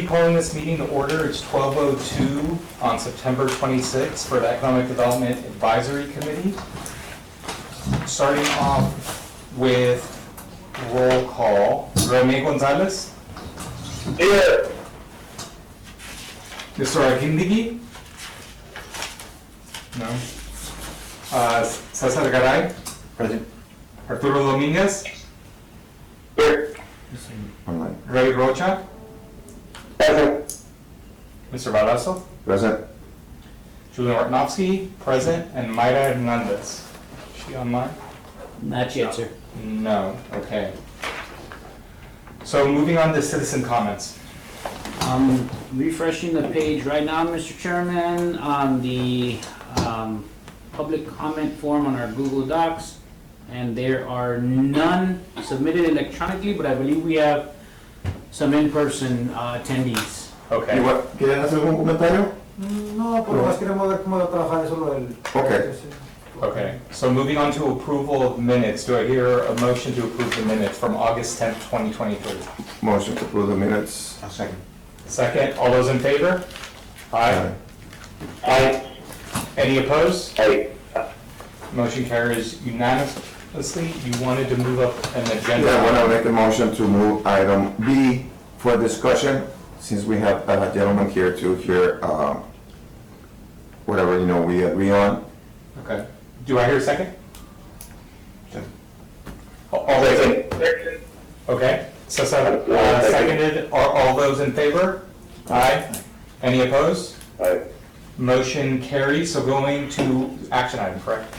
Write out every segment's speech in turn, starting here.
calling this meeting to order. It's 12:02 on September 26th for the Economic Development Advisory Committee. Starting off with roll call. Rene Gonzalez? Here. Mr. Aguindigi? No. Cesar Garay? Present. Arturo Dominguez? Here. Online. Ray Rocha? Present. Mr. Barrazo? Present. Julian Ortnovsky, present, and Mayra Hernandez. Is she online? Not yet, sir. No, okay. So moving on to citizen comments. Refreshing the page right now, Mr. Chairman, on the public comment form on our Google Docs. And there are none submitted electronically, but I believe we have some in-person attendees. Okay. ¿Quieren hacer algún comentario? No, pero más queremos ver cómo va a trabajar eso lo del... Okay. Okay, so moving on to approval of minutes. Do I hear a motion to approve the minutes from August 10th, 2023? Motion to approve the minutes. A second. Second, all those in favor? Aye. Aye. Any opposed? Aye. Motion carries unanimously. You wanted to move up an agenda. Yeah, I want to make a motion to move item B for discussion, since we have a gentleman here to hear whatever, we agree on. Okay. Do I hear a second? All those in, Second. okay, so seconded, all those in favor? Aye. Any opposed? Aye. Motion carries, so going to action item, correct?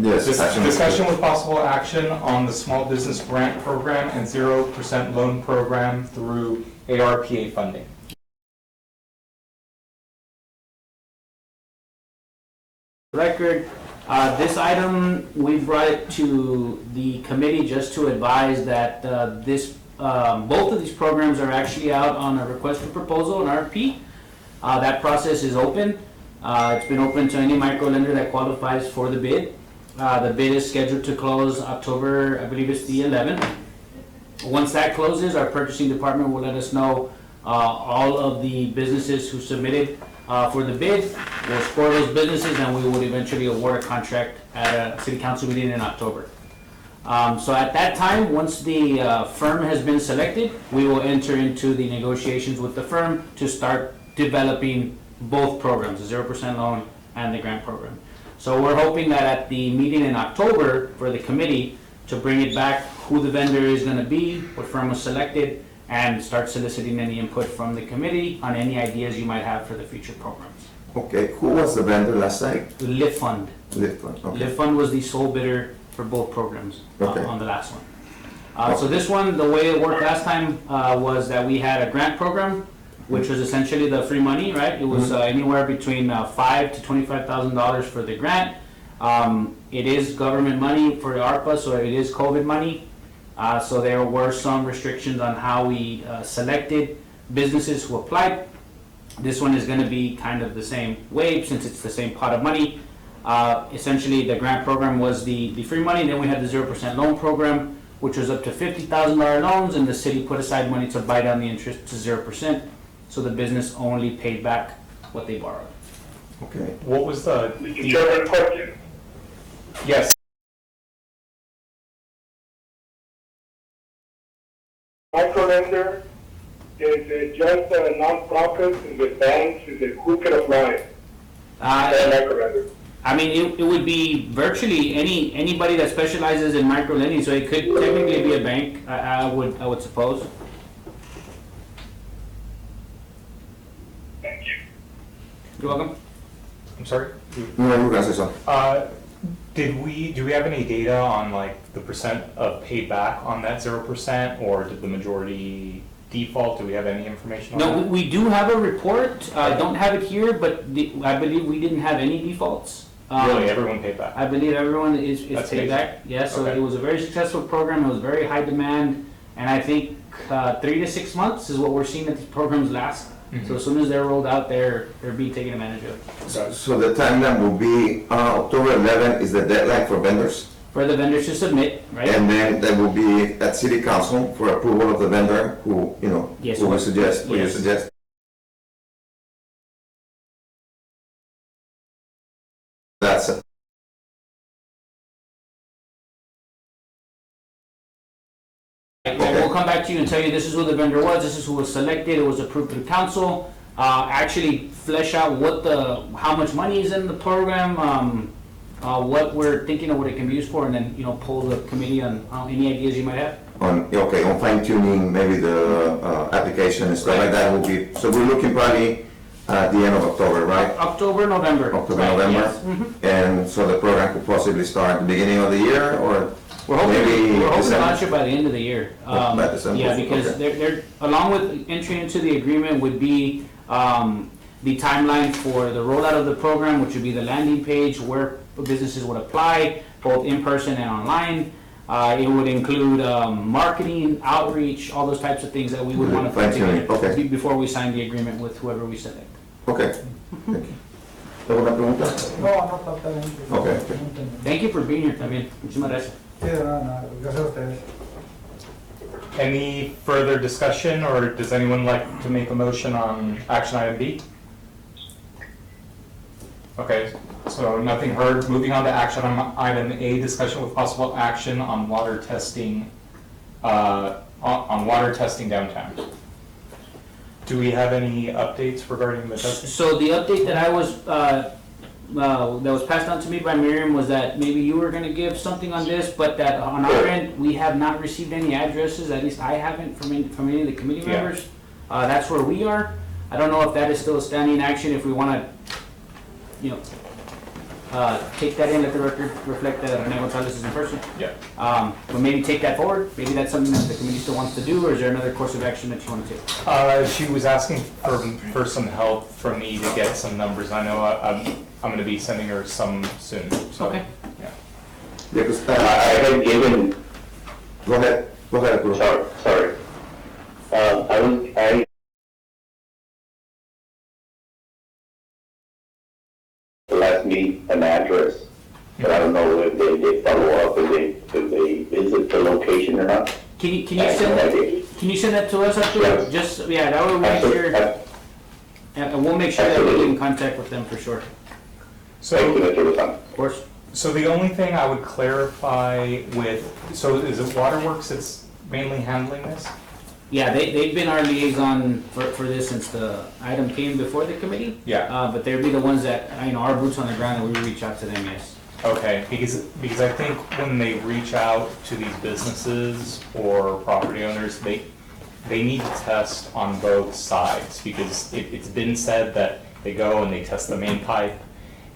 Yes. Discussion with possible action on the small business grant program and 0% loan program through ARPA funding. Record, this item, we brought it to the committee just to advise that both of these programs are actually out on a request for proposal, an RFP. That process is open. It's been open to any micro lender that qualifies for the bid. The bid is scheduled to close October, I believe it's the 11th. Once that closes, our purchasing department will let us know all of the businesses who submitted for the bid. We'll score those businesses and we would eventually award a contract at a city council meeting in October. So at that time, once the firm has been selected, we will enter into the negotiations with the firm to start developing both programs, the 0% loan and the grant program. So we're hoping that at the meeting in October for the committee to bring it back, who the vendor is going to be, what firm was selected, and start soliciting any input from the committee on any ideas you might have for the future programs. Okay, who was the vendor last night? The LIF Fund. Lifton, okay. LIF Fund was the sole bidder for both programs Okay. on the last one. So this one, the way it worked last time was that we had a grant program, which was essentially the free money, right? It was anywhere between $5,000 to $25,000 for the grant. It is government money for ARPA, so it is COVID money. So there were some restrictions on how we selected businesses who applied. This one is going to be kind of the same way since it's the same pot of money. Essentially, the grant program was the free money. Then we had the 0% loan program, which was up to $50,000 loans, and the city put aside money to buy down the interest to 0%. So the business only paid back what they borrowed. Okay. What was the Mr. Chairman, question. yes, Microlender, is it just a non-profit, is it banks, is it who can apply? Microlender. I mean, it would be virtually anybody that specializes in micro lending. So it could technically be a bank. I would suppose. Thank you. You're welcome. I'm sorry? No, you can say something. Do we have any data on like the percent of paid back on that 0%, or did the majority default? Do we have any information on No, that? we do have a report. I don't have it here, but I believe we didn't have any defaults. Really, everyone paid back? I believe everyone is That's paid amazing. back. Yeah, so Okay. it was a very successful program. It was very high demand, and I think 3 to 6 months is what we're seeing that these programs last. So as soon as they're rolled out, they're being taken advantage of. Okay. So the timeline will be October 11 is the deadline for vendors, For the vendors to submit, right? and then there will be at City Council for approval of the vendor who, Yes, who we sir. suggest, who you Yes. suggest. We'll come back to you and tell you this is who the vendor was, this is who was selected, it was approved through council. Actually flesh out how much money is in the program, what we're thinking of what it can be used for, and then, poll the committee on any ideas you might have. On fine tuning, maybe the application and stuff like that will be, so we're looking probably at the end of October, right? October, November. October, Right, November? yes. Mhm. And so the program could possibly start at the beginning of the year, or We're hoping maybe to launch December? it by the end of the year. By December, Yeah, because okay. they're, along with entry into the agreement would be the timeline for the rollout of the program, which would be the landing page where businesses would apply, both in person and online. It would include marketing, outreach, all those types of things that we would want to put Fine-tuning, together okay. before we sign the agreement with whoever we select. Okay, thank you. ¿Alguna pregunta? No, no, está bien. Ok. Thank you for being here también. Muchísimas gracias. Sí, nada, gracias a ustedes. Any further discussion, or does anyone like to make a motion on action item B? Okay, so nothing heard. Moving on to action item A, discussion with possible action on water testing, on water testing downtown. Do we have any updates regarding the testing? So the update that I was, that was passed on to me by Miriam was that maybe you were gonna give something on this, but that on our end, we have not received any addresses, at least I haven't from any of the committee Yeah. members. That's where we are. I don't know if that is still a standing action, if we wanna, take that in, let the record reflect that Rene Gonzalez is in person. Yeah. But maybe take that forward, maybe that's something that the committee still wants to do, or is there another course of action that you wanna take? She was asking for some help from me to get some numbers. I know I'm gonna be sending her some soon, so. Okay. Yeah. Because, I had given, go ahead, Arturo. sorry. I last meet an address, but I don't know if they follow up, if they visit the location or not. Can you I have send no that, idea. can you send that to us, Arturo? Yes. Just, that way we make sure, and we'll make sure that we get in contact with them for sure, Thank you, So, Mr. Lozano. of course. so the only thing I would clarify with, so is it Waterworks that's mainly handling this? Yeah, they've been our liaison for this since the item came before the committee. Yeah. But they'd be the ones that, our boots on the ground, and we reach out to them, yes. Okay, because I think when they reach out to these businesses or property owners, they need to test on both sides, because it's been said that they go and they test the main pipe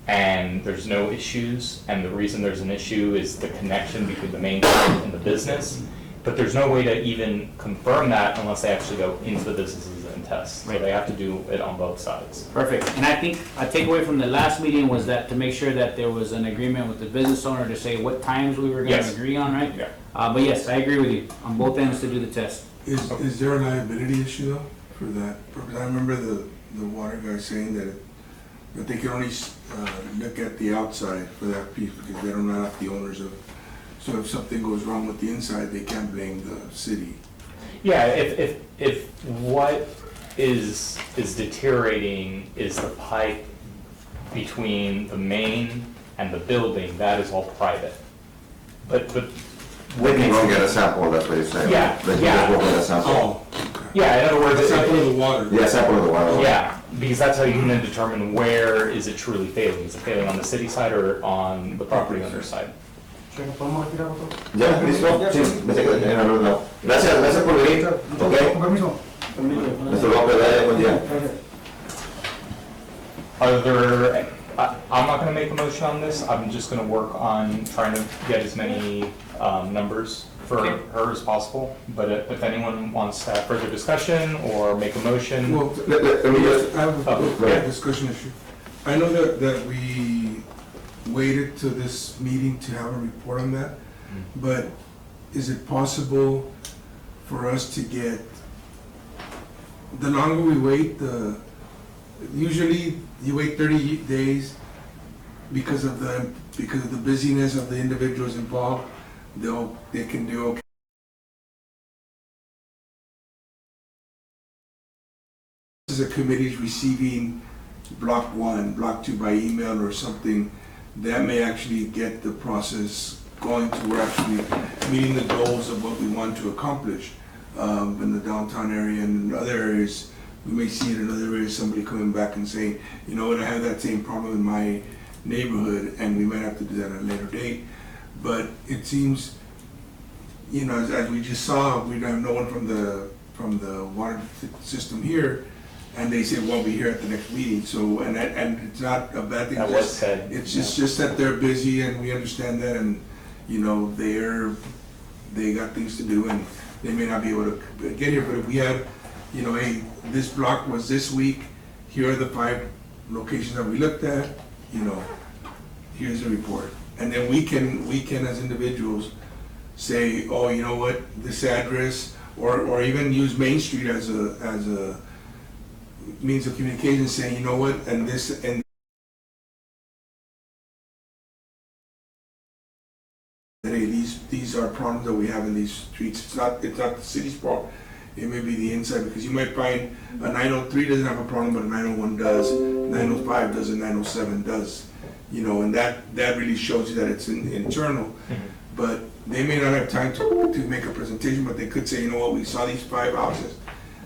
and there's no issues, and the reason there's an issue is the connection between the main pipe and the business. But there's no way to even confirm that unless they actually go into the businesses and test. So Right. they have to do it on both sides. Perfect. And I think a takeaway from the last meeting was that to make sure that there was an agreement with the business owner to say what times we were gonna Yes. agree on, right? Yeah. But yes, I agree with you, on both ends to do the test. Is there a liability issue though for that purpose? I remember the water guy saying that they can only look at the outside for that piece because they're not the owners of it. So if something goes wrong with the inside, they can't blame the city. Yeah, if what is deteriorating is the pipe between the main and the building, that is all private. But They can go get a sample, that's what you're saying. Yeah, They can yeah. just go get a sample. Oh, okay. yeah, in other words, The sample of the water. Yeah, sample of the water. yeah, because that's how you can then determine where is it truly failing. Is it failing on the city side or on the property owner's side? ¿Que nos podemos retirar nosotros? ¿Ya? ¿Listo? Sí, pensé que en algún lado. Gracias por venir. Con Ok. permiso. Mr. López, dale, buen día. Gracias. Are there, I'm not gonna make a motion on this, I'm just gonna work on trying to get as many numbers for Okay. her as possible. But if anyone wants to have further discussion or make a motion, Well, Let me just, I have Oh, a discussion issue. I know that we waited to this meeting to have a report on that, but is it possible for us to get, the longer we wait, usually you wait 30 days because of the busyness of the individuals involved, they can do okay. As a committee is receiving block 1, block 2 by email or something, that may actually get the process going to, we're actually meeting the goals of what we want to accomplish in the downtown area and in other areas. We may see it in other areas, somebody coming back and saying, you know what, I have that same problem in my neighborhood, and we might have to do that at a later date. But it seems, you know, as we just saw, we have no one from the water system here, and they say, well, be here at the next meeting. So, and it's not a bad thing. That was said. It's just that they're busy, and we understand that, and, you know, they got things to do, and they may not be able to get here. But if we have, you know, hey, this block was this week, here are the 5 locations that we looked at, you know, here's the report. And then we can as individuals say, oh, you know what, this address, or even use Main Street as a means of communication, saying, you know what, and this, and hey, these are problems that we have in these streets. It's not the city's problem. It may be the inside, because you might find a 903 doesn't have a problem, but a 901 does, 905 does, and 907 does. You know, and that really shows you that it's internal. But they may not have time to make a presentation, but they could say, you know what, we saw these 5 houses,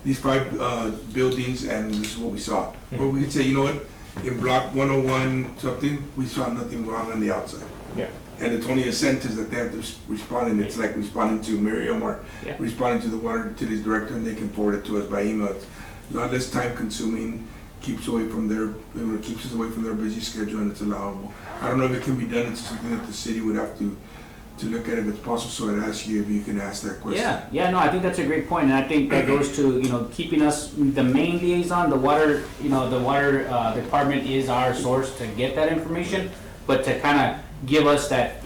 these 5 buildings, and this is what we saw. Or we could say, you know what, in block 101 something, we saw nothing wrong on the outside. Yeah. And it's only a sentence that they have to respond, and it's like responding to Miriam or responding to the water utilities director, and they can forward it to us by email. It's not less time consuming, keeps us away from their busy schedule, and it's allowable. I don't know if it can be done. It's something that the city would have to look at if it's possible. So I'd ask you if you can ask that question. Yeah, no, I think that's a great point, and I think that goes to, you know, keeping us the main liaison. The water, you know, the water department is our source to get that information, but to kind of give us that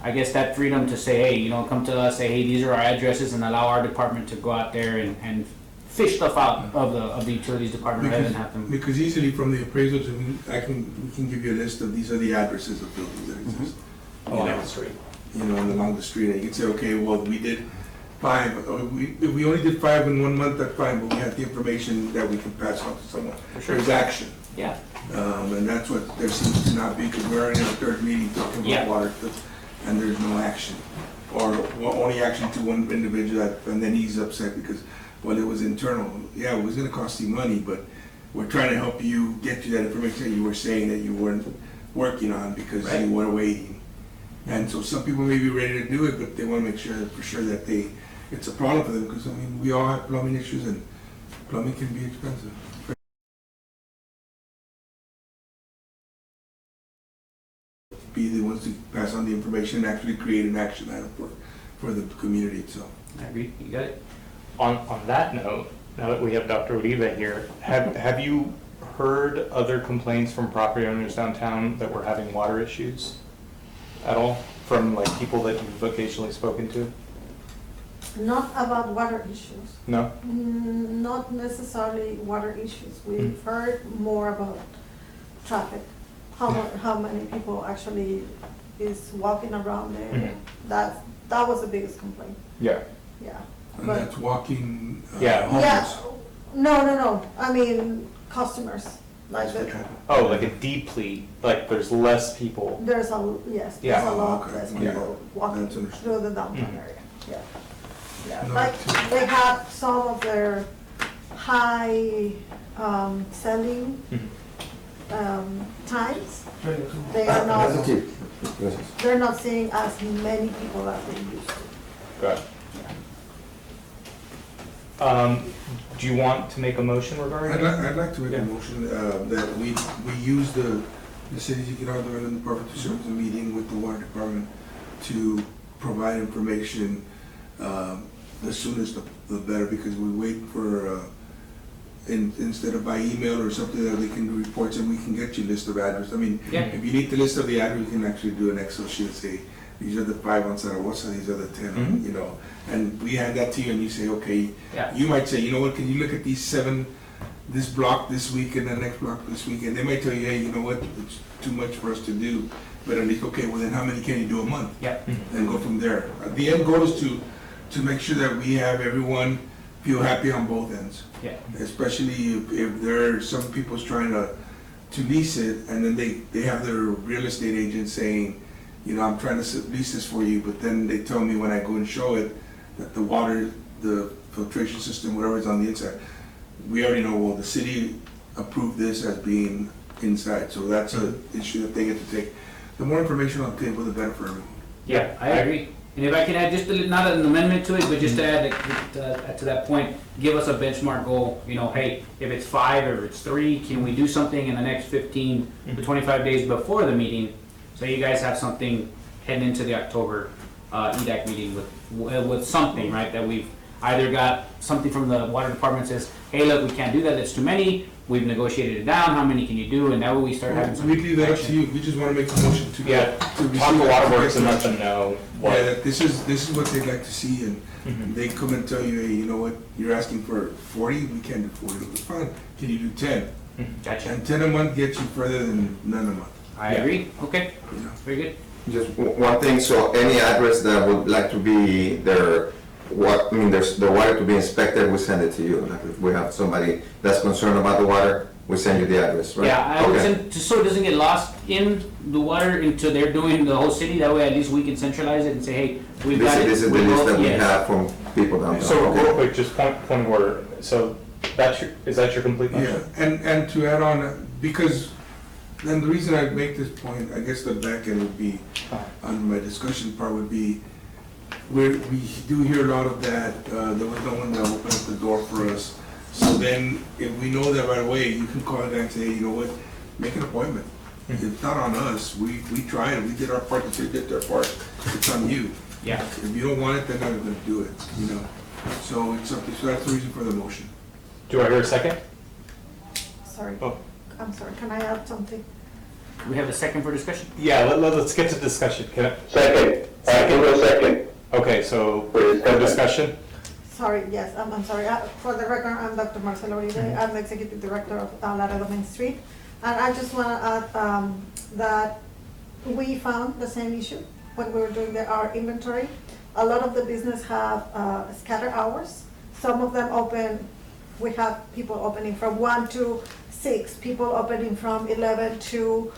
I guess that freedom to say, hey, you know, come to us, say, hey, these are our addresses, and allow our department to go out there and fish stuff out of the utilities department rather than have them. Because easily from the appraisals, we can give you a list of these are the addresses of buildings that exist. Along the street. You know, and along the street, and you can say, okay, well, we did 5, if we only did 5 in 1 month, that's fine, but we have the information that we can pass on to someone. sure. There's action. Yeah. And that's what there seems to not be, because we're in our 3rd meeting talking Yeah. about water, and there's no action. Or only action to one individual, and then he's upset because, well, it was internal. Yeah, it was gonna cost you money, but we're trying to help you get you that information that you were saying that you weren't working on because Right. you were waiting. And so some people may be ready to do it, but they wanna make sure, for sure, that it's a problem for them, because, I mean, we all have plumbing issues, and plumbing can be expensive. Be the ones to pass on the information and actually create an action item for the community itself. I agree. You got it. On that note, now that we have Dr. Oliva here, have you heard other complaints from property owners downtown that we're having water issues at all, from like people that you've occasionally spoken to? Not about water issues. No? Not necessarily water issues. We've heard more about traffic. How many people actually is walking around there. That was the biggest complaint. Yeah. Yeah. And But- that's walking Yeah. Yeah, homeless. no. I mean, customers, like, Oh, like a deeply, like there's less people. there's Yeah. a lot Okay. less Yeah. people walking That's understood. through the downtown area, yeah. Yeah, No, like, they have some of their high, selling, times. They are not, Gracias. Gracias. they're not seeing as many people as they used to. Got it. Do you want to make a motion regarding it? I'd like to make Yeah. a motion that we use the city's economic development department to serve as a meeting with the water department to provide information the soonest the better, because we wait for, instead of by email or something that they can do reports, and we can get you a list of addresses. I mean, Yeah. if you need the list of the address, you can actually do an Excel sheet and say, these are the 5 on Zaragoza, these are the 10, Mhm. you know. And we hand that to you and you say, okay, Yeah. you might say, you know what, can you look at these 7, this block this week and the next block this week? And they might tell you, hey, you know what, it's too much for us to do. But at least, okay, well then how many can you do a month? Yeah. And go from there. The end goal is to make sure that we have everyone feel happy on both ends. Yeah. Especially if there are some people's trying to lease it, and then they have their real estate agent saying, you know, I'm trying to lease this for you, but then they tell me when I go and show it, that the water, the filtration system, whatever is on the inside, we already know, well, the city approved this as being inside, so that's an issue that they get to take. The more information on the table, the better for everyone. Yeah, I agree. And if I can add just not an amendment to it, but just to add to that point, give us a benchmark goal, you know, hey, if it's 5 or it's 3, can we do something in the next 15 to 25 days before the meeting? So you guys have something heading into the October EDAC meeting with something, right? That we've either got something from the water department says, hey, look, we can't do that, it's too many. We've negotiated it down, how many can you do? And that way we start having some. We leave that up to action. you, we just wanna make a motion to. Yeah, talk to Waterworks and let them know Yeah, what. that this is what they'd like to see, and they come and tell you, hey, you know what, you're asking for 40, we can't do 40, it's fine, can you do 10? Gotcha. And 10 a month gets you further than none a month, I agree. Okay, you know? very good. Just one thing, so any address that would like to be their, there's the water to be inspected, we send it to you. Like if we have somebody that's concerned about the water, we send you the address, right? Yeah, I would Okay. send, just so it doesn't get lost in the water until they're doing the whole city, that way at least we can centralize it and say, hey, we've got it. This is the we list know- that we yes. have from people downtown. So Okay. real quick, just point of order, so is that your complete motion? Yeah, and to add on, because, then the reason I make this point, I guess the back end would be, on my discussion part would be, we do hear a lot of that, there was no one that opened up the door for us. So then, if we know that right away, you can call it and say, you know what, make an appointment. It's not on us, we tried, we did our part, the city did their part, it's on you. Yeah. If you don't want it, they're not gonna do it, you know? So it's up to, so that's the reason for the motion. Do I hear a second? Sorry, Oh. I'm sorry, can I add something? We have a second for discussion? Yeah, let's get to discussion. Second, second. Okay, so For discussion. for discussion? Sorry, yes, I'm sorry. For the record, I'm Dr. Marcelo Uribe. I'm the Executive Director of Laredo Main Street. And I just want to add that we found the same issue when we were doing our inventory. A lot of the business have scattered hours. Some of them open, we have people opening from 1 to 6, people opening from 11 to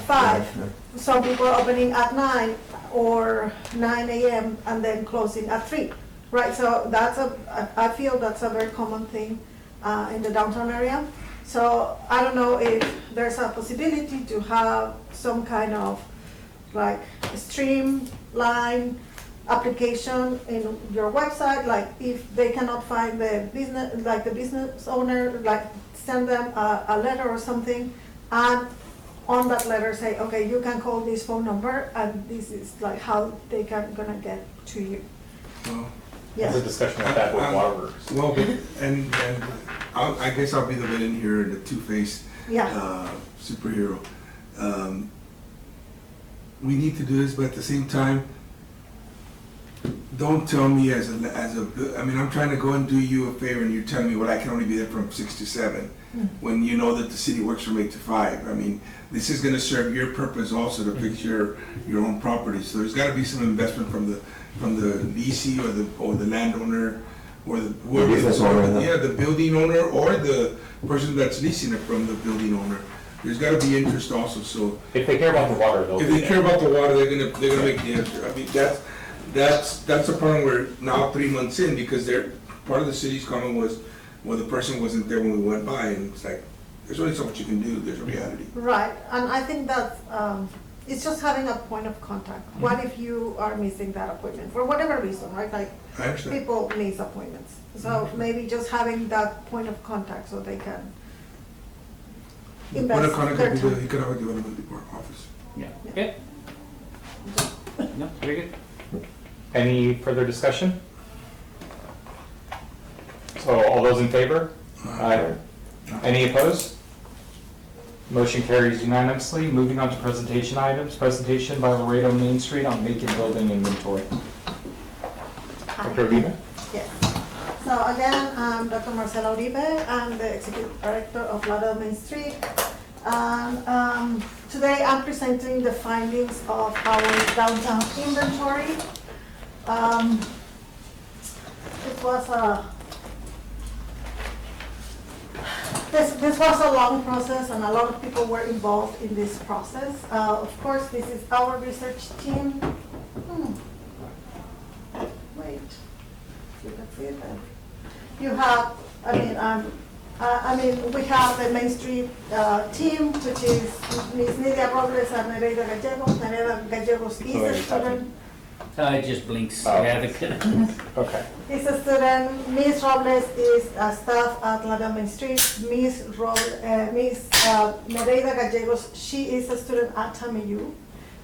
5. Some people are opening at 9 or 9 a.m. and then closing at 3. Right, so I feel that's a very common thing in the downtown area. So I don't know if there's a possibility to have some kind of like streamline application in your website, like if they cannot find the business owner, like send them a letter or something, and on that letter say, okay, you can call this phone number, and this is like how they gonna get to you. Well, There's a Yes, discussion with that with Waterworks. Well, and I guess I'll be the villain here, the two-faced yeah, superhero. We need to do this, but at the same time, don't tell me I mean, I'm trying to go and do you a favor and you're telling me, well, I can only be there from 6 to 7, when you know that the city works from 8 to 5. I mean, this is gonna serve your purpose also to fix your own property. So there's gotta be some investment from the leasing or the landowner or the whoever. business owner, Yeah, the building owner or the person that's leasing it from the building owner. There's gotta be interest also, so If they care about the water, they'll if do they care that. about the water, they're gonna make the answer. I mean, that's a problem where now 3 months in, because part of the city's comment was, well, the person wasn't there when we went by, and it's like, there's only so much you can do, there's a reality. right, and I think that it's just having a point of contact. What if you are missing that appointment, for whatever reason, right? Like, I understand. people miss appointments. So maybe just having that point of contact so they can Point invest of contact their could be the time. economic development department office. Yeah. Okay. No, very good. Any further discussion? So all those in favor? Aye. Any opposed? Motion carries unanimously. Moving on to presentation items. Presentation by Laredo Main Street on vacant building inventory. Dr. Oliva? Yes. So again, I'm Dr. Marcela Uribe. I'm the Executive Director of Laredo Main Street. And today I'm presenting the findings of our downtown inventory. It was This was a long process and a lot of people were involved in this process. Of course, this is our research team. Wait, you can see it there. You have, we have the Main Street team, which is Ms. Nidia Robles and Nereida Gallegos. Nereida Gallegos is a student. It just blinks. Oh. Yeah, Okay. Is a student. Ms. Robles is a staff at Laredo Main Street. Ms. Nereida Gallegos, she is a student at TAMIU,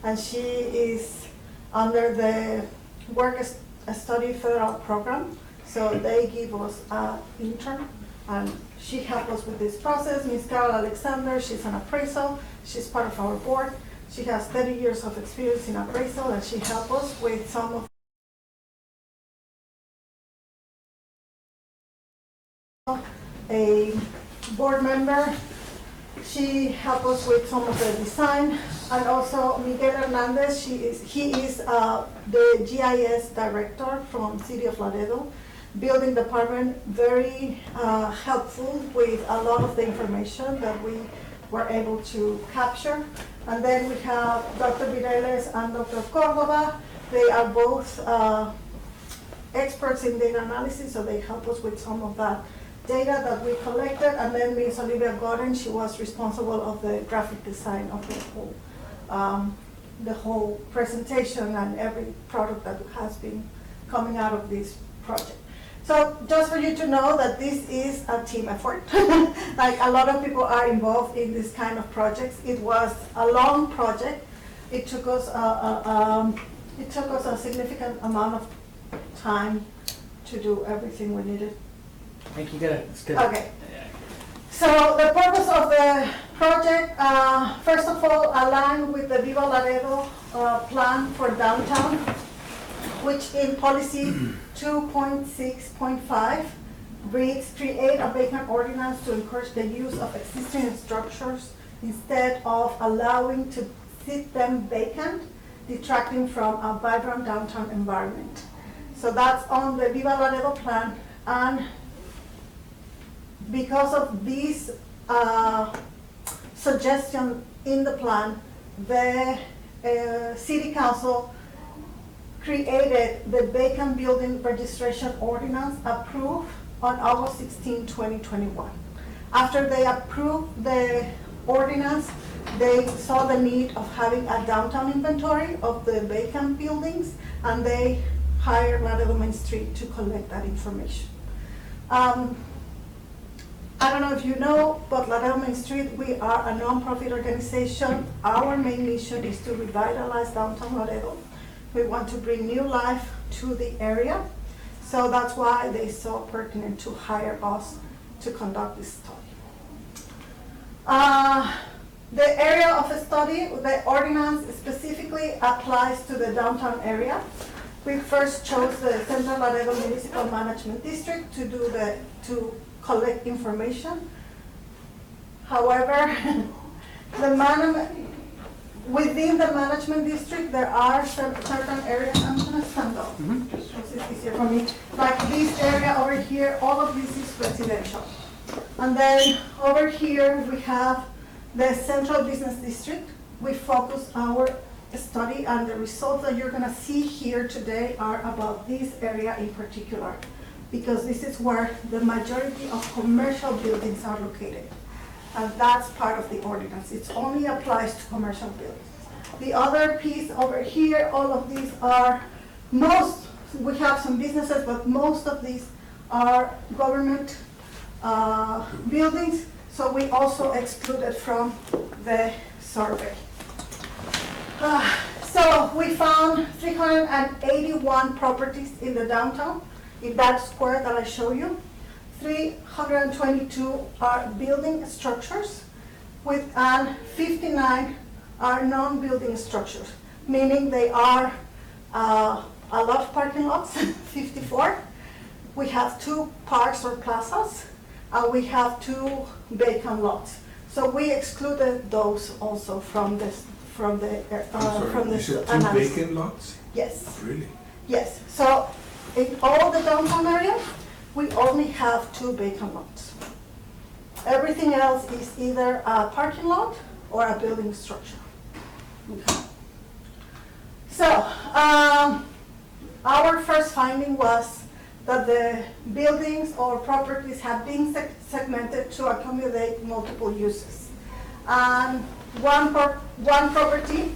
and she is under the Work-Study Federal Program. So they give us an intern, and she helped us with this process. Ms. Carol Alexander, she's an appraisal. She's part of our board. She has 30 years of experience in appraisal, and she helped us with some of a board member. She helped us with some of the design, and also Miguel Hernandez. He is the GIS director from City of Laredo, building department. Very helpful with a lot of the information that we were able to capture. And then we have Dr. Vireles and Dr. Cordova. They are both experts in data analysis, so they help us with some of that data that we collected. And then Ms. Olivia Gordon, she was responsible of the graphic design of the whole presentation and every product that has been coming out of this project. So just for you to know that this is a team effort. Like a lot of people are involved in this kind of projects. It was a long project. It took us a significant amount of time to do everything we needed. I think you got it. It's good. Okay. So the purpose of the project, first of all, align with the Viva Laredo plan for downtown, which in policy 2.6.5 reads, create a vacant ordinance to encourage the use of existing structures instead of allowing to sit them vacant, detracting from a vibrant downtown environment. So that's on the Viva Laredo plan, and because of this suggestion in the plan, the City Council created the vacant building registration ordinance approved on August 16, 2021. After they approved the ordinance, they saw the need of having a downtown inventory of the vacant buildings, and they hired Laredo Main Street to collect that information. I don't know if you know, but Laredo Main Street, we are a non-profit organization. Our main mission is to revitalize downtown Laredo. We want to bring new life to the area. So that's why they saw pertinent to hire us to conduct this study. The area of the study, the ordinance specifically applies to the downtown area. We first chose the Central Laredo Municipal Management District to collect information. However, within the management district, there are certain areas. I'm gonna stand up. This is easier for me. Like this area over here, all of this is residential. And then over here, we have the Central Business District. We focus our study, and the results that you're gonna see here today are about this area in particular, because this is where the majority of commercial buildings are located. And that's part of the ordinance. It only applies to commercial buildings. The other piece over here, all of these are we have some businesses, but most of these are government buildings. So we also excluded from the survey. So we found 381 properties in the downtown, in that square that I show you. 322 are building structures, and 59 are non-building structures, meaning they are a lot of parking lots, 54. We have 2 parks or plazas, and we have 2 vacant lots. So we excluded those also from this, from the You said 2 analysis. vacant lots? Yes. Really? Yes, so in all the downtown area, we only have 2 vacant lots. Everything else is either a parking lot or a building structure. Okay. So, our first finding was that the buildings or properties have been segmented to accommodate multiple uses. And one property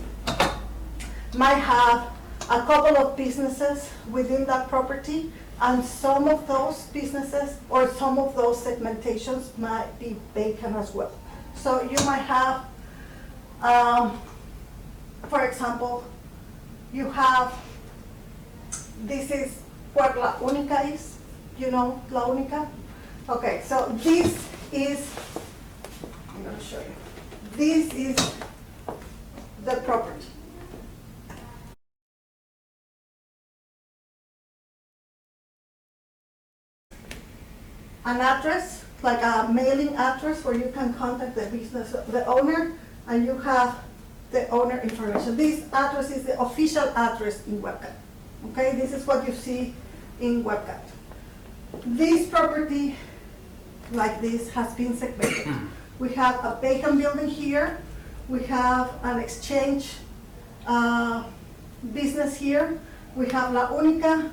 might have a couple of businesses within that property, and some of those businesses or some of those segmentations might be vacant as well. So you might have, for example, you have, this is what La Única is, you know La Única? Okay, so this is, I'm gonna show you. This is the property. An address, like a mailing address where you can contact the business, the owner, and you have the owner information. This address is the official address in WebCat. Okay, this is what you see in WebCat. This property, like this, has been segmented. We have a vacant building here. We have an exchange business here. We have La Única.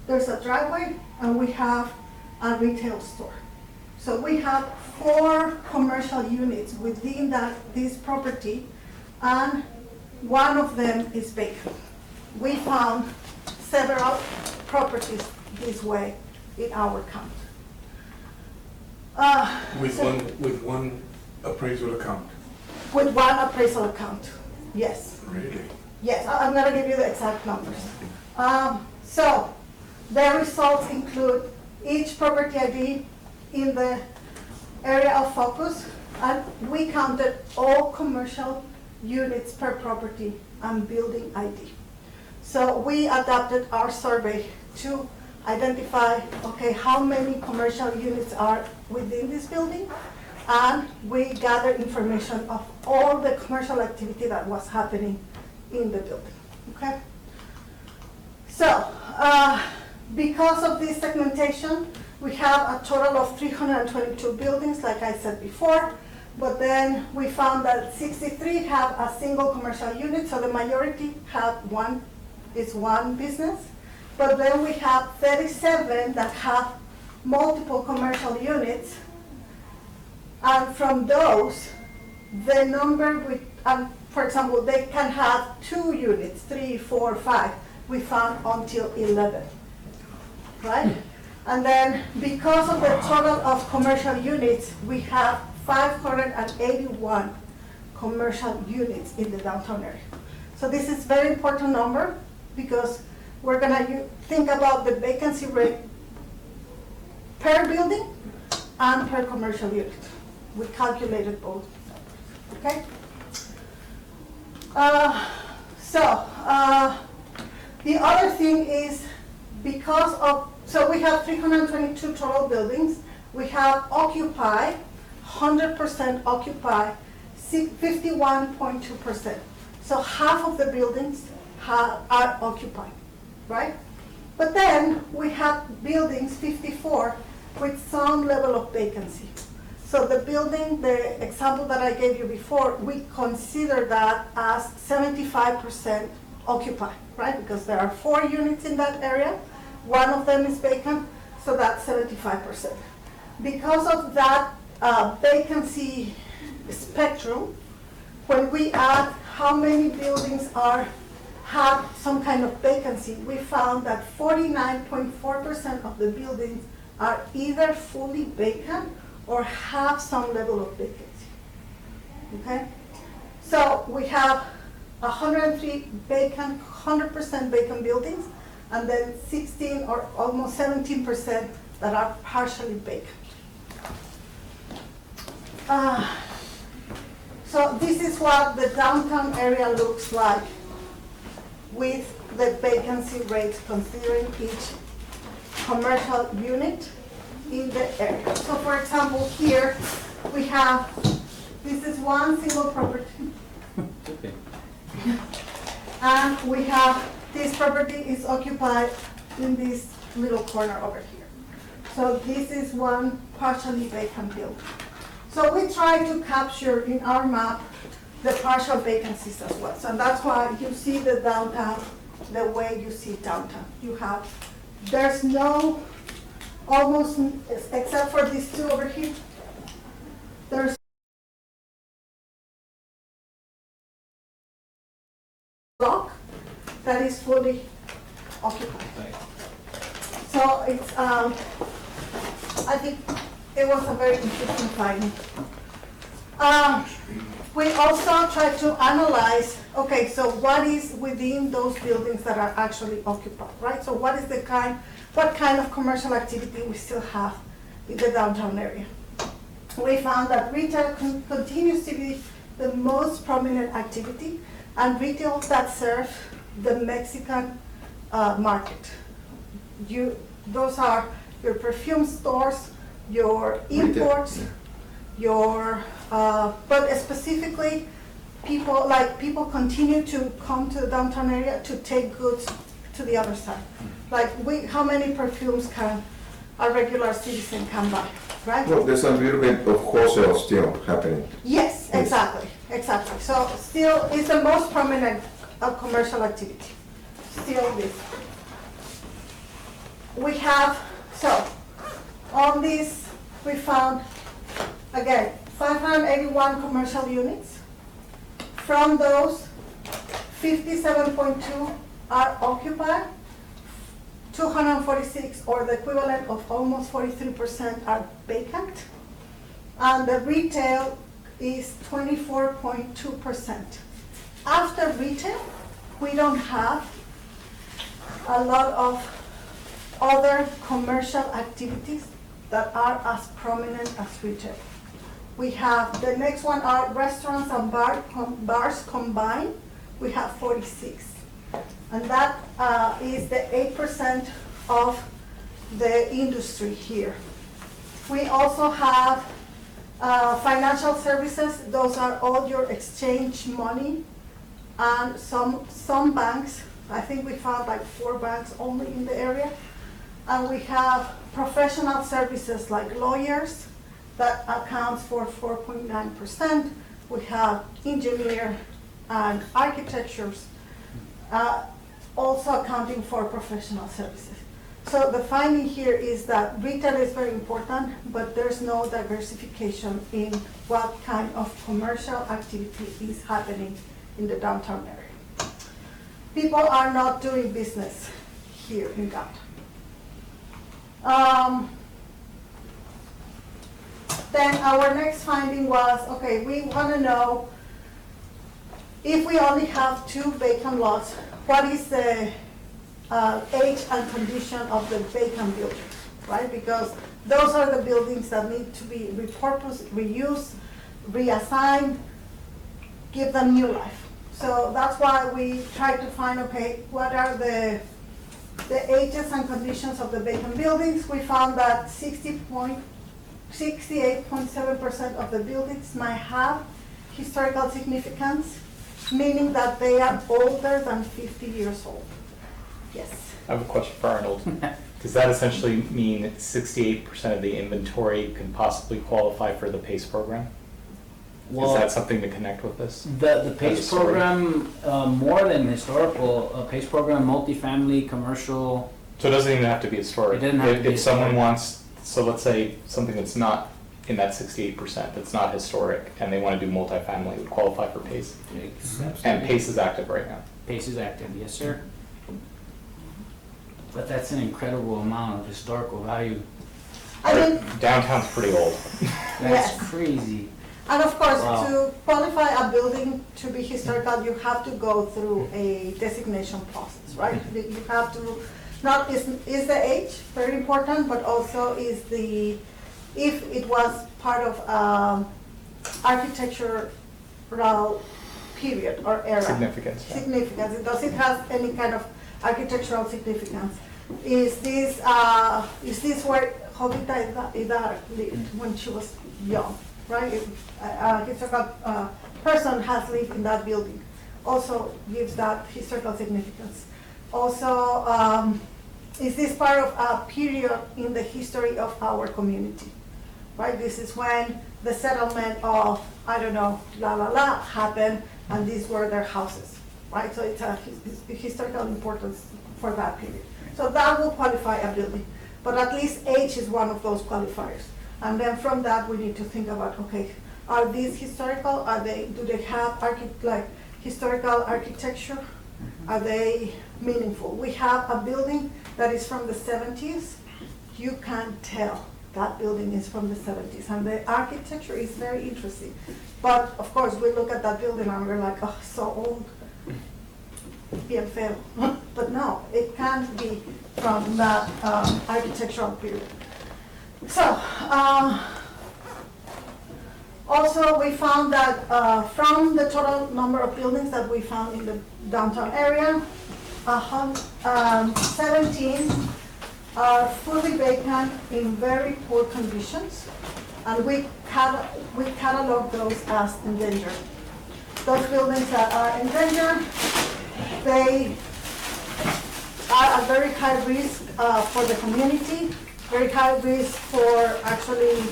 There's a driveway, and we have a retail store. So we have 4 commercial units within this property, and one of them is vacant. We found several properties this way in our count. With one appraisal account? With one appraisal account, yes. Really? Yes, I'm gonna give you the exact numbers. So the results include each property ID in the area of focus, and we counted all commercial units per property and building ID. So we adapted our survey to identify, okay, how many commercial units are within this building, and we gathered information of all the commercial activity that was happening in the building, okay? So, because of this segmentation, we have a total of 322 buildings, like I said before, but then we found that 63 have a single commercial unit, so the majority have one business. But then we have 37 that have multiple commercial units, and from those, the number with, for example, they can have 2 units, 3, 4, 5. We found until 11, right? And then because of the total of commercial units, we have 581 commercial units in the downtown area. So this is very important number because we're gonna think about the vacancy rate per building and per commercial unit. We calculated both, okay? The other thing is because of, so we have 322 total buildings. We have occupied, 100% occupied, 51.2%. So half of the buildings are occupied, right? But then we have buildings, 54, with some level of vacancy. So the building, the example that I gave you before, we consider that as 75% occupied, right? Because there are 4 units in that area. One of them is vacant, so that's 75%. Because of that vacancy spectrum, when we add how many buildings have some kind of vacancy, we found that 49.4% of the buildings are either fully vacant or have some level of vacancy, okay? So we have 103 vacant, 100% vacant buildings, and then 16 or almost 17% that are partially vacant. So this is what the downtown area looks like with the vacancy rates considering each commercial unit in the area. So for example, here we have, this is one single property. Okay. And we have, this property is occupied in this little corner over here. So this is one partially vacant building. So we try to capture in our map the partial vacancies as well. So that's why you see the downtown the way you see downtown. There's no, almost, except for these two over here, there's block that is fully occupied. So it's, I think it was a very interesting finding. We also try to analyze, okay, so what is within those buildings that are actually occupied, right? So what kind of commercial activity we still have in the downtown area? We found that retail continues to be the most prominent activity, and retail that serve the Mexican market. Those are your perfume stores, your imports, but specifically, people continue to come to the downtown area to take goods to the other side. How many perfumes can a regular citizen can buy, right? Well, there's a little bit of wholesale still happening. Yes, exactly. So still, it's the most prominent commercial activity. Still this. We have, so on this, we found, again, 581 commercial units. From those, 57.2 are occupied, 246, or the equivalent of almost 43%, are vacant, and the retail is 24.2%. After retail, we don't have a lot of other commercial activities that are as prominent as retail. We have, the next one are restaurants and bars combined. We have 46. And that is the 8% of the industry here. We also have financial services. Those are all your exchange money. And some banks, I think we found like 4 banks only in the area. And we have professional services like lawyers, that accounts for 4.9%. We have engineer and architectures, also accounting for professional services. So the finding here is that retail is very important, but there's no diversification in what kind of commercial activity is happening in the downtown area. People are not doing business here in downtown. Then our next finding was, okay, we want to know if we only have 2 vacant lots, what is the age and condition of the vacant buildings, right? Because those are the buildings that need to be repurposed, reused, reassigned, give them new life. So that's why we try to find, okay, what are the ages and conditions of the vacant buildings. We found that 68.7% of the buildings might have historical significance, meaning that they are older than 50 years old. Yes. I have a question for Arnold. Does that essentially mean that 68% of the inventory can possibly qualify for the PACE program? Well, is that something to connect with this? The PACE program, more than historical, PACE program, multifamily, commercial. So it doesn't even have to be historic. It doesn't have to be If someone historic. wants, so let's say something that's not in that 68%, that's not historic, and they want to do multifamily, would qualify for PACE. And PACE is active right now. PACE is active, yes, sir. But that's an incredible amount of historical value. I mean, Downtown's pretty old. That's Yes. crazy. and of course, Wow. to qualify a building to be historical, you have to go through a designation process, right? You have to, not is the age very important, but also is if it was part of architectural period or era. Significance. Yeah. Significance. Does it have any kind of architectural significance? Is this where Jovita Idar lived when she was young, right? A historical person has lived in that building. Also gives that historical significance. Also, is this part of a period in the history of our community? right? This is when the settlement of, I don't know, happened, and these were their houses, right? So it's a historical importance for that period. So that will qualify a building, but at least age is one of those qualifiers. And then from that, we need to think about, okay, are these historical? Do they have historical architecture? Are they meaningful? We have a building that is from the 70s. You can't tell that building is from the 70s, and the architecture is very interesting. But of course, we look at that building and we're like, oh, so old, bien feo. But no, it can't be from that architectural period. So, also we found that from the total number of buildings that we found in the downtown area, 17 are fully vacant in very poor conditions, and we catalog those as endangered. Those buildings that are endangered, they are at very high risk for the community, very high risk for actually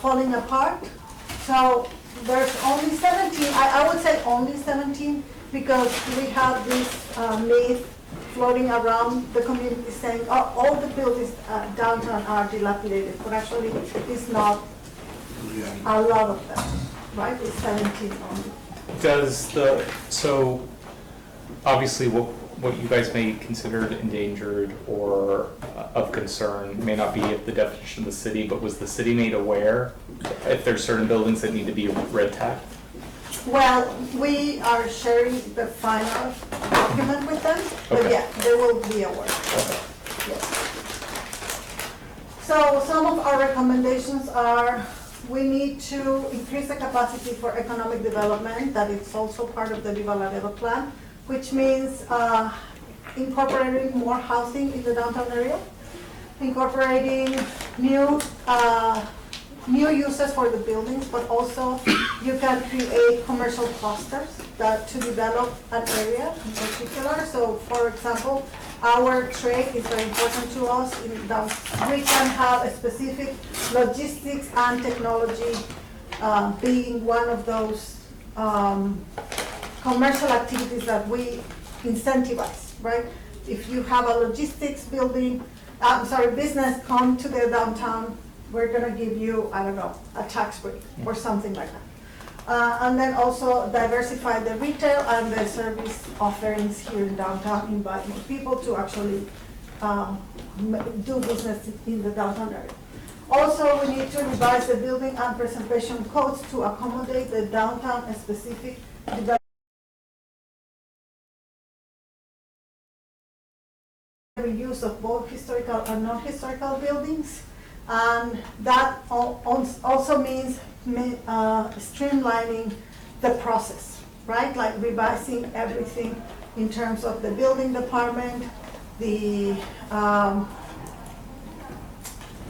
falling apart. So there's only 17, I would say only 17, because we have this myth floating around the community saying, oh, all the buildings downtown are dilapidated, but actually it's not a lot of them, right? It's 17 only. So obviously what you guys may consider endangered or of concern may not be the definition of the city, but was the city made aware if there's certain buildings that need to be red tagged? Well, we are sharing the final document with them, but Okay. yeah, they will be aware. Okay. Yes. So some of our recommendations are, we need to increase the capacity for economic development, that is also part of the Viva Laredo plan, which means incorporating more housing in the downtown area, incorporating new uses for the buildings, but also you can create commercial clusters to develop an area in particular. So for example, our trade is very important to us. We can have a specific logistics and technology being one of those commercial activities that we incentivize, right? If you have a logistics business come to the downtown, we're gonna give you, I don't know, a tax break or something like that. And then also diversify the retail and the service offerings here in downtown, invite more people to actually do business in the downtown area. Also, we need to revise the building and preservation codes to accommodate the downtown specific development. Reuse of both historical and non-historical buildings. And that also means streamlining the process, right? Like revising everything in terms of the building department, the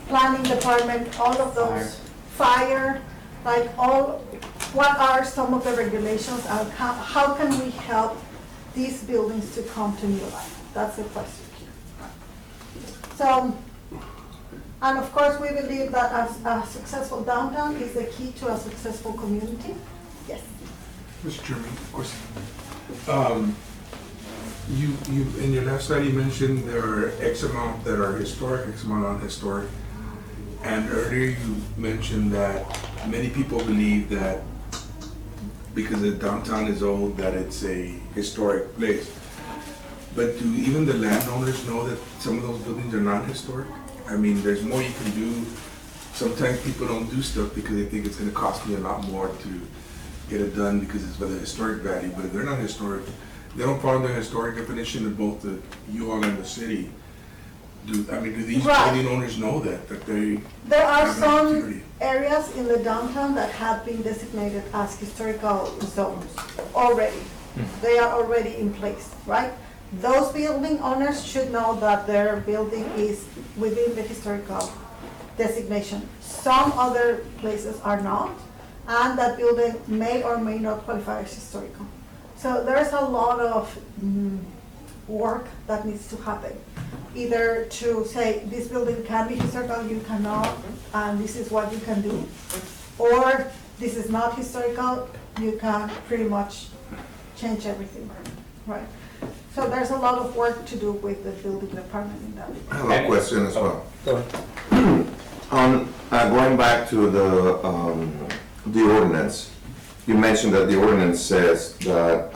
planning department, all of those, fire, what are some of the regulations and how can we help these buildings to come to new life? That's the question here. So, and of course, we believe that a successful downtown is the key to a successful community. Yes. Mr. Chairman, of course. You in your last slide, you mentioned there are X amount that are historic, X amount non-historic. And earlier you mentioned that many people believe that because the downtown is old, that it's a historic place. But do even the landowners know that some of those buildings are non-historic? I mean, there's more you can do. Sometimes people don't do stuff because they think it's gonna cost me a lot more to get it done because it's for the historic value, but if they're not historic, they don't follow the historic definition of both the U-Haul and the city. Do these Right. building owners know that they There are have an some opportunity? areas in the downtown that have been designated as historical zones already. They are already in place, right? Those building owners should know that their building is within the historical designation. Some other places are not, and that building may or may not qualify as historical. So there's a lot of work that needs to happen. either to say, this building can be historical, you cannot, and this is what you can do, or this is not historical, you can pretty much change everything, right? So there's a lot of work to do with the building department in that. I have a question as well. Go ahead. Going back to the ordinance, you mentioned that the ordinance says that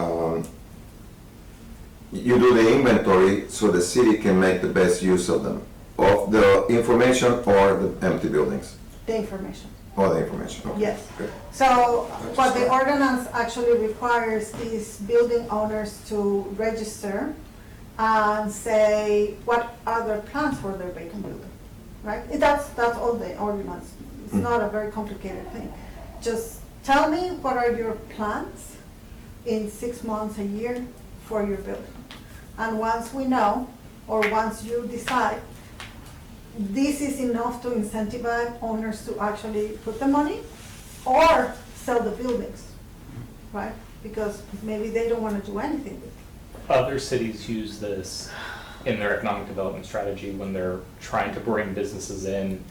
you do the inventory so the city can make the best use of them, of the information or the empty buildings, The information. or the information. Okay. Yes. Good. So what the ordinance actually requires is building owners to register and say what are their plans for their vacant building, right? That's all the ordinance. It's not a very complicated thing. Just tell me what are your plans in 6 months, a year for your building. And once we know, or once you decide, this is enough to incentivize owners to actually put the money or sell the buildings, right? Because maybe they don't want to do anything with it. Other cities use this in their economic development strategy when they're trying to bring businesses in.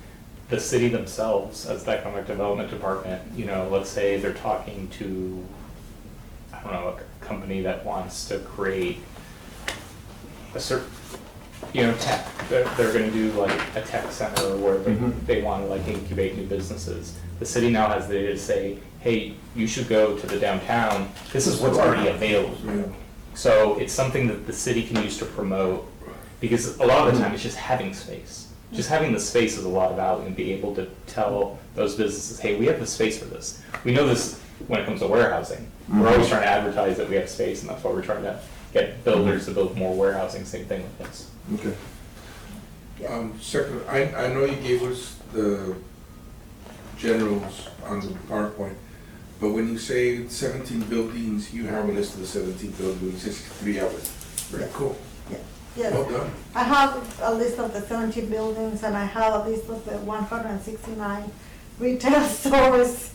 The city themselves, as the economic development department, you know, let's say they're talking to, I don't know, a company that wants to create a certain, you know, tech. They're gonna do like a tech center where they want to like incubate new businesses. The city now has the data to say, hey, you should go to the downtown, this is what's already available. So it's something that the city can use to promote, because a lot of the time it's just having space. Just having the space is a lot of value, and be able to tell those businesses, hey, we have the space for this. We know this when it comes to warehousing. We're always trying to advertise that we have space, and that's why we're trying to get builders to build more warehousing, same thing with this. Okay. Secretary, I know you gave us the generals on the PowerPoint, but when you say 17 buildings, you have a list of the 17 buildings, it's 3 hours. Very cool. Yes. Well done. I have a list of the 70 buildings, and I have a list of the 169 retail stores.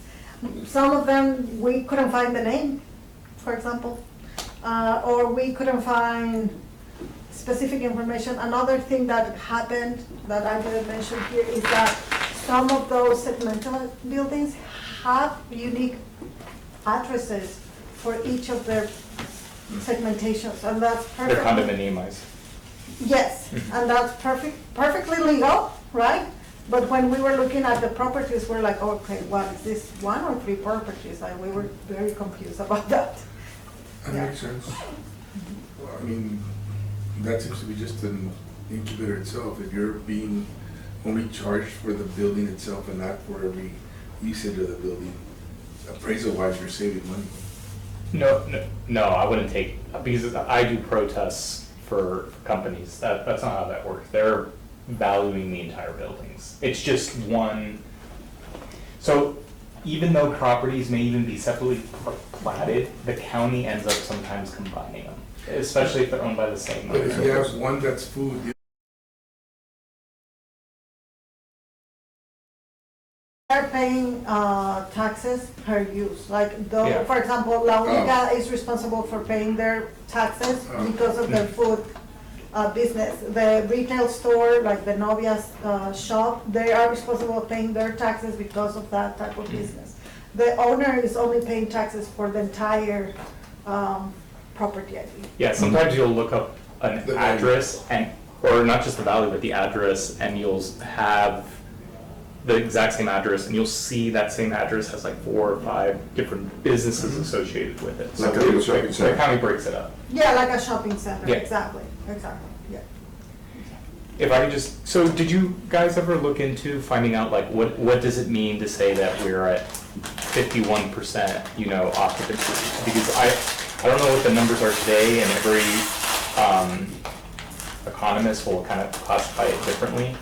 Some of them, we couldn't find the name, for example, or we couldn't find specific information. Another thing that happened that I didn't mention here is that some of those segmental buildings have unique addresses for each of their segmentations, and that's They're perfect. condominiumized. Yes, and that's perfectly legal, right? But when we were looking at the properties, we're like, okay, what, is this 1 or 3 properties? And we were very confused about that. That Yeah. makes sense. Well, I mean, that seems to be just an incubator itself. If you're being only charged for the building itself and not for every usage of the building, appraisal-wise, you're saving money. No, I wouldn't take, because I do protests for companies. That's not how that works. They're valuing the entire buildings. It's just one. So even though properties may even be separately platted, the county ends up sometimes combining them, especially if they're owned by the same But if owner. you have one that's food, They're paying taxes per use, like, Yeah. for example, La Única is responsible for paying their taxes because of their food business. The retail store, like the Novia's shop, they are responsible for paying their taxes because of that type of business. The owner is only paying taxes for the entire property, I think. Yeah, sometimes you'll look up an The value. address and, or not just the value, but the address, and you'll have the exact same address, and you'll see that same address has like 4 or 5 different businesses associated with it. So Like a little shopping the center. county breaks it up. Yeah, like a shopping center, Yeah. exactly, yeah. If I could just, so did you guys ever look into finding out like what does it mean to say that we're at 51%, you know, occupancy? Because I don't know what the numbers are today, and every economist will kind of classify it differently.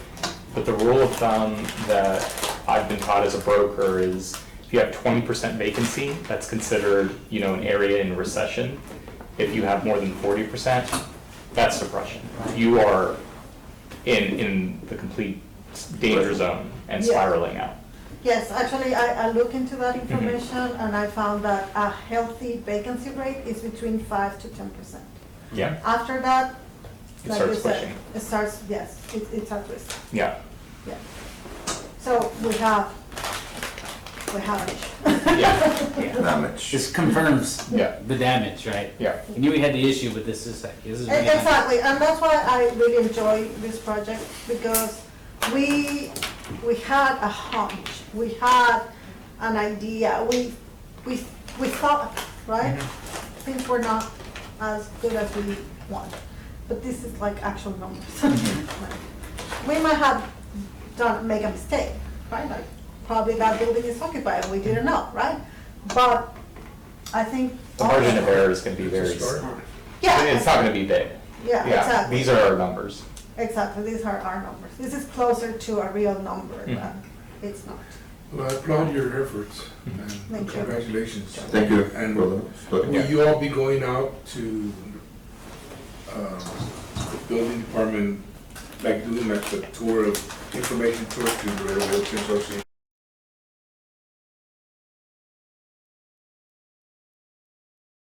But the rule of thumb that I've been taught as a broker is if you have 20% vacancy, that's considered, you know, an area in recession. If you have more than 40%, that's depression. You are in the complete danger zone and Yeah. spiraling out. Yes, actually, I looked into that Mm-hmm. information, and I found that a healthy vacancy rate is between 5 to 10%. Yeah. After that, It like you starts said, pushing. it starts, yes, it's at risk, Yeah, yeah. So we have an issue. yeah, Damage. This confirms yeah, the damage, right? yeah. We knew we had the issue, but this is really nice. Exactly, and that's why I really enjoy this project, because we had a hunch, we had an idea, we thought, right? Things were not as good as we want, but this is like actual numbers. We might have make a mistake, right? Like, probably that building is occupied and we didn't know, right? But I think. The margin of error is gonna be very, Yeah. it's not gonna be big. Yeah, Yeah, exactly. these are our numbers. Exactly, these are our numbers. This is closer to a real number, but it's not. Well, I applaud your efforts and Thank you. congratulations. Thank you. And for the study. will you all be going out to the building department, like doing like the tour of, information tour to the Railroad Association?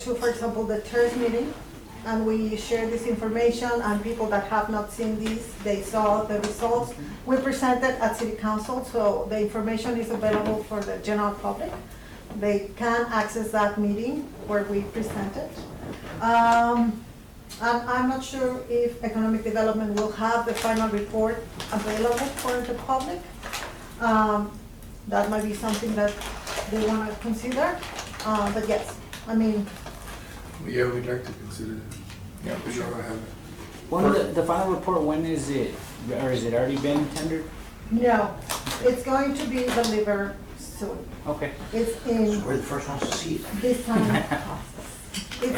To, for example, the TERS meeting, and we share this information, and people that have not seen these, they saw the results. We presented at City Council, so the information is available for the general public. They can access that meeting where we presented. And I'm not sure if Economic Development will have the final report available for the public. That might be something that they want to consider, but yes, I mean, Yeah, we'd like to consider it. Yeah, We shall have it. When the final report, when is it, or is it already been tendered? no, it's going to be delivered soon. Okay. It's in We're the first ones to see it. this time process. I'm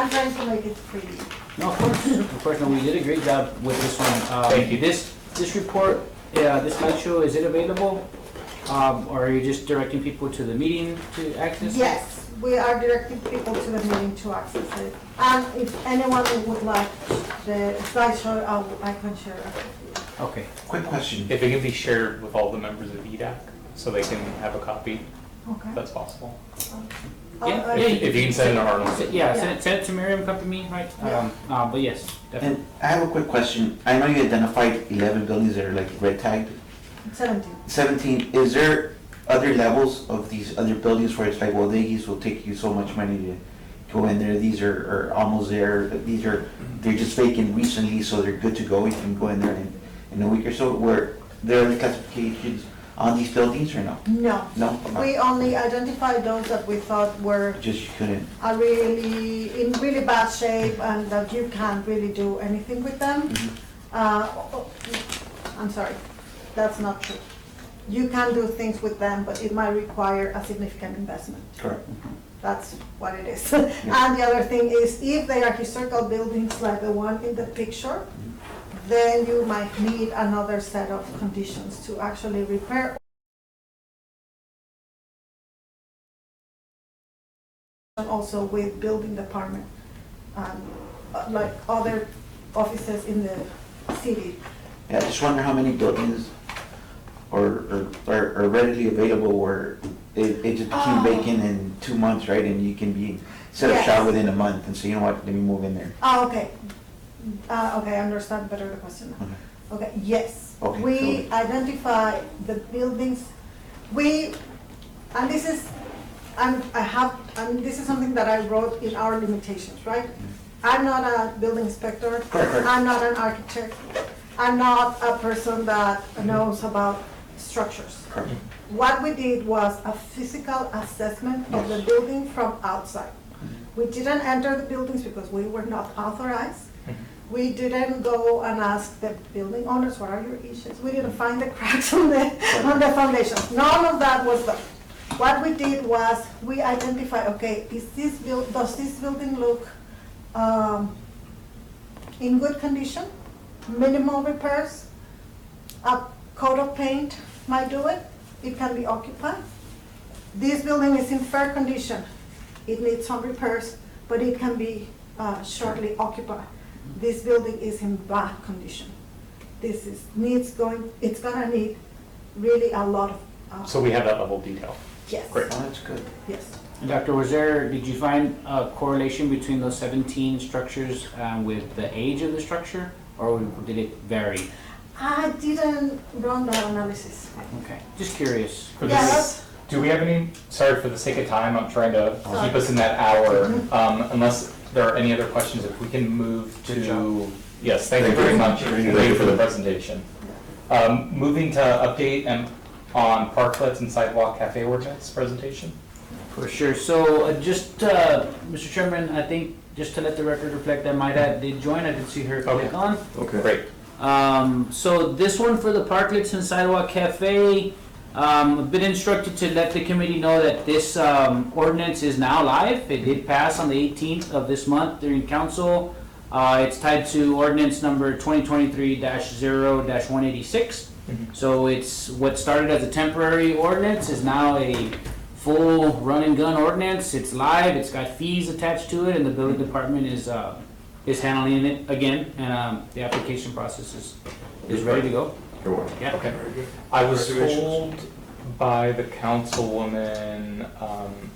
trying to make it pretty. No, of course, no, we did a great job with this one. Thank you. This report, this slideshow, is it available? Or are you just directing people to the meeting to access it? Yes, we are directing people to the meeting to access it. And if anyone would like the slideshow, I can share it. Okay. Quick question. If it can be shared with all the members of EDAC, so they can have a copy, Okay. if that's possible. Yeah, If you can send it to Arnold. Yeah, send it to Miriam, come to me, right? Yeah. But yes, definitely. And I have a quick question. I know you identified 11 buildings that are like red tagged. 17. 17, is there other levels of these other buildings where it's like, well, these will take you so much money to go in there, these are almost there, they're just vacant recently, so they're good to go, you can go in there in a week or so, where there are other classifications on these buildings or no? No. No? We only identified those that we thought were Just you couldn't, in really bad shape and that you can't really do anything with them. I'm sorry, that's not true. You can do things with them, but it might require a significant investment. correct. That's what it is. And the other thing is, if they are historical buildings like the one in the picture, then you might need another set of conditions to actually repair. And also with building department, like other offices in the city. Yeah, I just wonder how many buildings are readily available where it just became vacant in 2 months, right? And you can be set up Yes. shop within a month and say, you know what, let me move in there. Oh, okay. Okay, I understand better the question now. Okay, yes. Okay, We so- identify the buildings, and this is, this is something that I wrote in our limitations, right? I'm not a building inspector. Correct. I'm not an architect. I'm not a person that knows about structures. Correct. What we did was a physical assessment of the building from outside. We didn't enter the buildings because we were not authorized. We didn't go and ask the building owners, what are your issues? We didn't find the cracks on the foundations. None of that was done. What we did was we identified, okay, does this building look in good condition? Minimal repairs? A coat of paint might do it. It can be occupied. This building is in fair condition. It needs some repairs, but it can be shortly occupied. This building is in bad condition. It's gonna need really a lot of. So we have that level of detail. Yes. Great. Oh, that's good. Yes. Doctor, did you find a correlation between those 17 structures with the age of the structure, or did it vary? I didn't run that analysis. Okay, just curious. For Yeah, this, do we have any, sorry for the sake of time, I'm trying to keep us in that hour. Unless there are any other questions, if we can move to, yes, thank you very much, Ray, for the presentation. Moving to update on parklets and sidewalk cafe ordinance presentation. For sure. So just, Mr. Chairman, I think just to let the record reflect that Maida did join. I did see her click on. Okay. Great. So this one for the parklets and sidewalk cafe, I've been instructed to let the committee know that this ordinance is now live. It did pass on the 18th of this month during council. It's tied to ordinance number 2023-0-186. So it's what started as a temporary ordinance is now a full run and gun ordinance. It's live. It's got fees attached to it, and the building department is handling it again, and the application process is ready to go. Sure. Yeah. Okay. I was told by the councilwoman,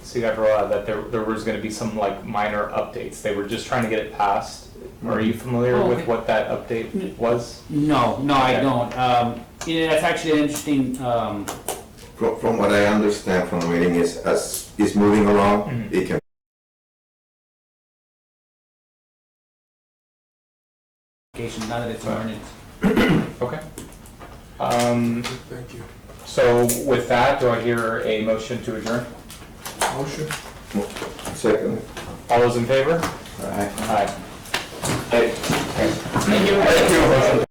Cigarroa, that there was gonna be some like minor updates. They were just trying to get it passed. Are you familiar Oh, with okay. what that update was? No, I Okay. don't. Yeah, that's actually an interesting. From what I understand from the meeting is, as it's moving along, it can Application, now that it's an ordinance. Okay. Thank you. So with that, do I hear a motion to adjourn? Motion? second. All those in favor? Alright. Aye. Hey. Thank you. Thank you.